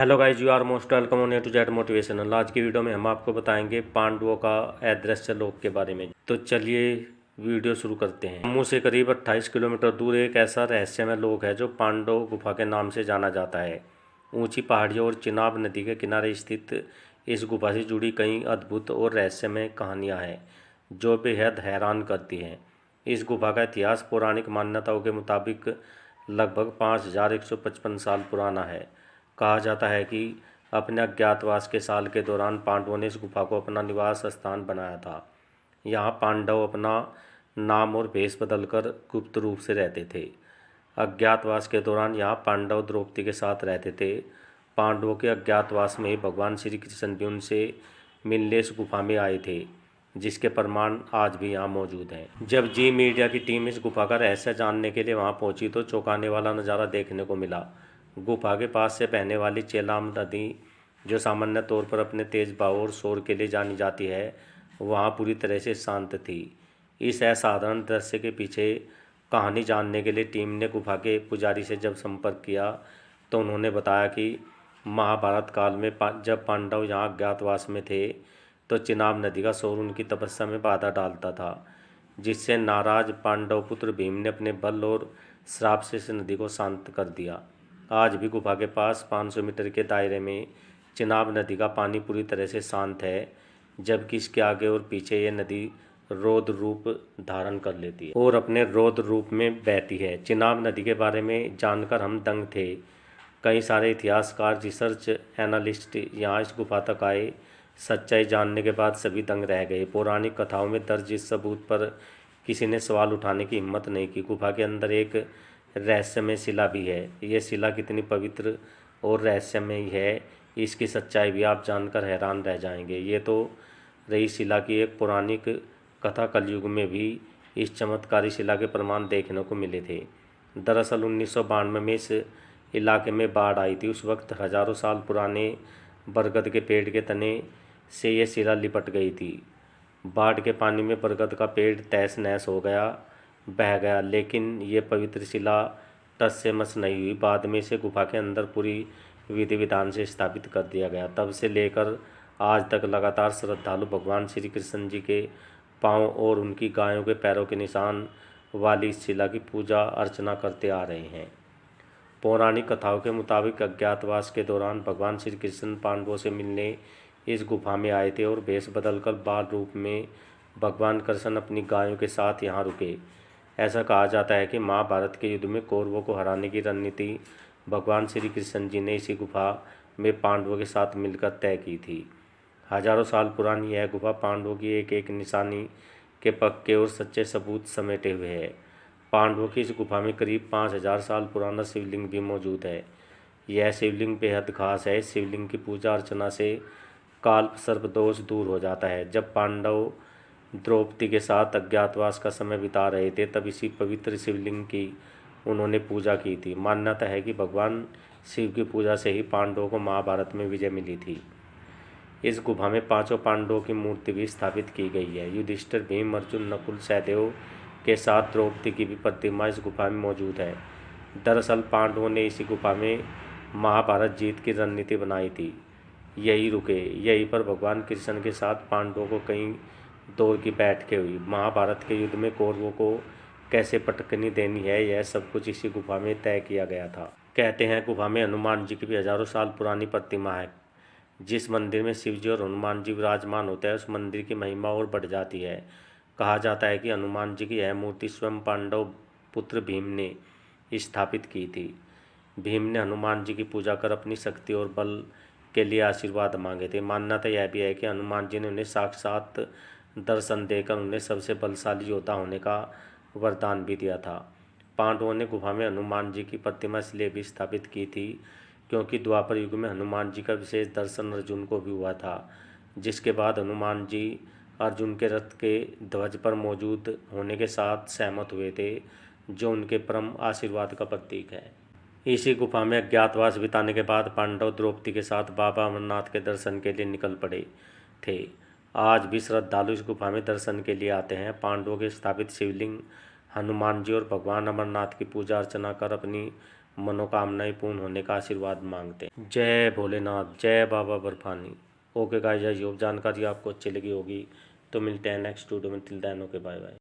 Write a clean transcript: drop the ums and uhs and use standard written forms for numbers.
Hello guys, you are most welcome on A to Z motivational. आज की video में हम आपको बताएंगे पांडवों का अदृश्य लोक के बारे में। तो चलिए वीडियो शुरू करते हैं। जम्मू से करीब 28 किलोमीटर दूर एक ऐसा रहस्यमय लोक है जो पांडव गुफा के नाम से जाना जाता है। ऊंची पहाड़ियों और चिनाब नदी के किनारे स्थित इस गुफा से जुड़ी कई अद्भुत और रहस्यमय कहानियाँ हैं जो बेहद हैरान करती हैं। इस गुफा का इतिहास पौराणिक मान्यताओं के मुताबिक लगभग 5155 साल पुराना है। कहा जाता है कि अपने अज्ञातवास के साल के दौरान पांडवों ने इस गुफा को अपना निवास स्थान बनाया था। यहाँ पांडव अपना नाम और भेष बदलकर गुप्त रूप से रहते थे। अज्ञातवास के दौरान यहाँ पांडव द्रौपदी के साथ रहते थे। पांडवों के अज्ञातवास में ही भगवान श्री कृष्ण भी उनसे मिलने इस गुफा में आए थे, जिसके प्रमाण आज भी यहाँ मौजूद हैं। जब जी मीडिया की टीम इस गुफा का रहस्य जानने के लिए वहाँ पहुंची तो चौंकाने वाला नज़ारा देखने को मिला। गुफा के पास से बहने वाली चेलाम नदी, जो सामान्य तौर पर अपने तेज बहाव और शोर के लिए जानी जाती है, वहाँ पूरी तरह से शांत थी। इस असाधारण दृश्य के पीछे कहानी जानने के लिए टीम ने गुफा के पुजारी से जब संपर्क किया तो उन्होंने बताया कि महाभारत काल में जब पांडव यहाँ अज्ञातवास में थे तो चिनाब नदी का शोर उनकी तपस्या में बाधा डालता था, जिससे नाराज पांडव पुत्र भीम ने अपने बल और श्राप से इस नदी को शांत कर दिया। आज भी गुफा के पास 500 मीटर के दायरे में चिनाब नदी का पानी पूरी तरह से शांत है, जबकि इसके आगे और पीछे ये नदी रौद्र रूप धारण कर लेती है और अपने रौद्र रूप में बहती है। चिनाब नदी के बारे में जानकर हम दंग थे। कई सारे इतिहासकार, रिसर्च एनालिस्ट यहाँ इस गुफा तक आए। सच्चाई जानने के बाद सभी दंग रह गए। पौराणिक कथाओं में दर्ज इस सबूत पर किसी ने सवाल उठाने की हिम्मत नहीं की। गुफा के अंदर एक रहस्यमय शिला भी है। ये शिला कितनी पवित्र और रहस्यमय है, इसकी सच्चाई भी आप जानकर हैरान रह जाएंगे। ये तो रही शिला की एक पौराणिक कथा। कलयुग में भी इस चमत्कारी शिला के प्रमाण देखने को मिले थे। दरअसल 1992 में इस इलाके में बाढ़ आई थी। उस वक्त हजारों साल पुराने बरगद के पेड़ के तने से ये शिला लिपट गई थी। बाढ़ के पानी में बरगद का पेड़ तहस नहस हो गया, बह गया, लेकिन ये पवित्र शिला टस से मस नहीं हुई। बाद में इसे गुफा के अंदर पूरी विधि विधान से स्थापित कर दिया गया। तब से लेकर आज तक लगातार श्रद्धालु भगवान श्री कृष्ण जी के पाँव और उनकी गायों के पैरों के निशान वाली इस शिला की पूजा अर्चना करते आ रहे हैं। पौराणिक कथाओं के मुताबिक अज्ञातवास के दौरान भगवान श्री कृष्ण पांडवों से मिलने इस गुफा में आए थे और भेष बदलकर बाल रूप में भगवान कृष्ण अपनी गायों के साथ यहाँ रुके। ऐसा कहा जाता है कि महाभारत के युद्ध में कौरवों को हराने की रणनीति भगवान श्री कृष्ण जी ने इसी गुफा में पांडवों के साथ मिलकर तय की थी। हजारों साल पुरानी यह गुफा पांडवों की एक एक निशानी के पक्के और सच्चे सबूत समेटे हुए है। पांडवों की इस गुफा में करीब 5000 साल पुराना शिवलिंग भी मौजूद है। यह शिवलिंग बेहद खास है। इस शिवलिंग की पूजा अर्चना से काल्प सर्प दोष दूर हो जाता है। जब पांडव द्रौपदी के साथ अज्ञातवास का समय बिता रहे थे तब इसी पवित्र शिवलिंग की उन्होंने पूजा की थी। मान्यता है कि भगवान शिव की पूजा से ही पांडवों को महाभारत में विजय मिली थी। इस गुफा में 5 पांडवों की मूर्ति भी स्थापित की गई है। युधिष्ठिर, भीम, अर्जुन, नकुल, सहदेव के साथ द्रौपदी की भी प्रतिमा इस गुफा में मौजूद है। दरअसल पांडवों ने इसी गुफा में महाभारत जीत की रणनीति बनाई थी। यही रुके, यहीं पर भगवान कृष्ण के साथ पांडवों को कई दौर की बैठकें हुई। महाभारत के युद्ध में कौरवों को कैसे पटकनी देनी है, यह सब कुछ इसी गुफा में तय किया गया था। कहते हैं गुफा में हनुमान जी की भी हजारों साल पुरानी प्रतिमा है। जिस मंदिर में शिव जी और हनुमान जी विराजमान होते हैं उस मंदिर की महिमा और बढ़ जाती है। कहा जाता है कि हनुमान जी की यह मूर्ति स्वयं पांडव पुत्र भीम ने स्थापित की थी। भीम ने हनुमान जी की पूजा कर अपनी शक्ति और बल के लिए आशीर्वाद मांगे थे। मान्यता यह भी है कि हनुमान जी ने उन्हें साक्षात दर्शन देकर उन्हें सबसे बलशाली योद्धा होने का वरदान भी दिया था। पांडवों ने गुफा में हनुमान जी की प्रतिमा इसलिए भी स्थापित की थी क्योंकि द्वापर युग में हनुमान जी का विशेष दर्शन अर्जुन को भी हुआ था, जिसके बाद हनुमान जी अर्जुन के रथ के ध्वज पर मौजूद होने के साथ सहमत हुए थे, जो उनके परम आशीर्वाद का प्रतीक है। इसी गुफा में अज्ञातवास बिताने के बाद पांडव द्रौपदी के साथ बाबा अमरनाथ के दर्शन के लिए निकल पड़े थे। आज भी श्रद्धालु इस गुफा में दर्शन के लिए आते हैं। पांडवों के स्थापित शिवलिंग, हनुमान जी और भगवान अमरनाथ की पूजा अर्चना कर अपनी मनोकामनाएं पूर्ण होने का आशीर्वाद मांगते हैं। जय भोलेनाथ, जय Baba Barfani. Okay guys, I hope जानकारी आपको अच्छी लगी होगी। तो मिलते हैं नेक्स्ट वीडियो में। Till then okay, bye bye.